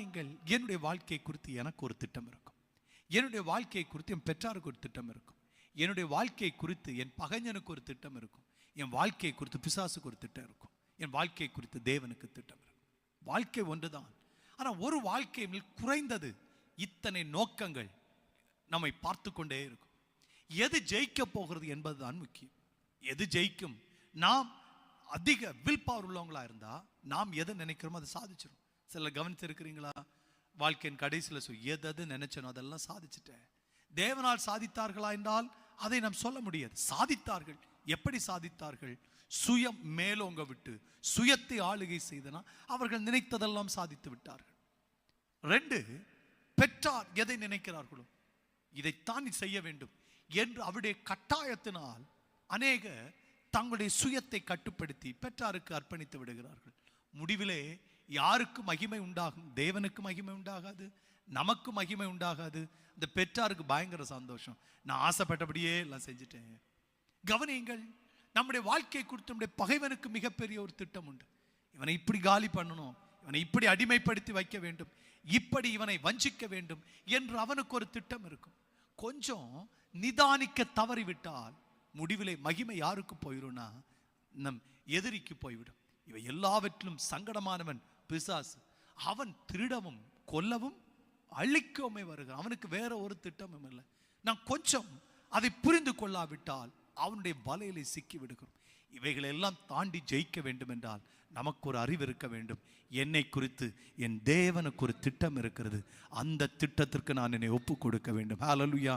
கவனியுங்கள், என்னுடைய வாழ்க்கை குறித்து எனக்கு ஒரு திட்டம் இருக்கும். என்னுடைய வாழ்க்கையை குறித்து என் பெற்றாருக்கு ஒரு திட்டம் இருக்கும். என்னுடைய வாழ்க்கையை குறித்து என் பகைஞனுக்கு ஒரு திட்டம் இருக்கும். என் வாழ்க்கையை குறித்து பிசாசுக்கு ஒரு திட்டம் இருக்கும். என் வாழ்க்கையை குறித்து தேவனுக்கு திட்டம் இருக்கும். வாழ்க்கை ஒன்றுதான். ஆனால் ஒரு வாழ்க்கையில் குறைந்தது இத்தனை நோக்கங்கள் நம்மை பார்த்து கொண்டே இருக்கும். எது ஜெயிக்க போகிறது என்பதுதான் முக்கியம். எது ஜெயிக்கும்? நாம் அதிக வில் பவர் உள்ளவங்களா இருந்தா நாம் எதை நினைக்கிறோமோ அதை சாதிச்சிடும். சில கவனிச்சிருக்கிறீங்களா? வாழ்க்கையின் கடைசியில் எது நினைச்சனோ அதெல்லாம் சாதிச்சுட்டேன். தேவனால் சாதித்தார்களா என்றால் அதை நாம் சொல்ல முடியாது. சாதித்தார்கள். எப்படி சாதித்தார்கள்? சுயம் மேலோங்க விட்டு சுயத்தை ஆளுகை செய்தனா அவர்கள் நினைத்ததெல்லாம் சாதித்து விட்டார்கள். 2, பெற்றார் எதை நினைக்கிறார்களோ இதைத்தான் நீ செய்ய வேண்டும் என்று அவருடைய கட்டாயத்தினால் அநேக தங்களுடைய சுயத்தை கட்டுப்படுத்தி பெற்றாருக்கு அர்ப்பணித்து விடுகிறார்கள். முடிவிலே யாருக்கு மகிமை உண்டாகும்? தேவனுக்கு மகிமை உண்டாகாது, நமக்கு மகிமை உண்டாகாது. இந்த பெற்றாருக்கு பயங்கர சந்தோஷம். நான் ஆசைப்பட்டபடியே எல்லாம் செஞ்சுட்டேன். கவனியுங்கள், நம்முடைய வாழ்க்கையை குறித்து நம்முடைய பகைவனுக்கு மிகப்பெரிய ஒரு திட்டம் உண்டு. இவனை இப்படி காலி பண்ணணும், இவனை இப்படி அடிமைப்படுத்தி வைக்க வேண்டும், இப்படி இவனை வஞ்சிக்க வேண்டும் என்று அவனுக்கு ஒரு திட்டம் இருக்கும். கொஞ்சம் நிதானிக்க தவறிவிட்டால் முடிவிலே மகிமை யாருக்கு போயிடும்னா நம் எதிரிக்கு போய்விடும். இவை எல்லாவற்றிலும் சங்கடமானவன் பிசாசு. அவன் திருடவும் கொல்லவும் அழிக்கவுமே வருகிறான். அவனுக்கு வேற ஒரு திட்டமும் இல்லை. நான் கொஞ்சம் அதை புரிந்து கொள்ளாவிட்டால் அவனுடைய வலையிலே சிக்கி விடுகிறோம். இவைகளை எல்லாம் தாண்டி ஜெயிக்க வேண்டும் என்றால் நமக்கு ஒரு அறிவு இருக்க வேண்டும். என்னை குறித்து என் தேவனுக்கு ஒரு திட்டம் இருக்கிறது. அந்த திட்டத்திற்கு நான் என்னை ஒப்பு கொடுக்க வேண்டும். ஹல்லேலூயா.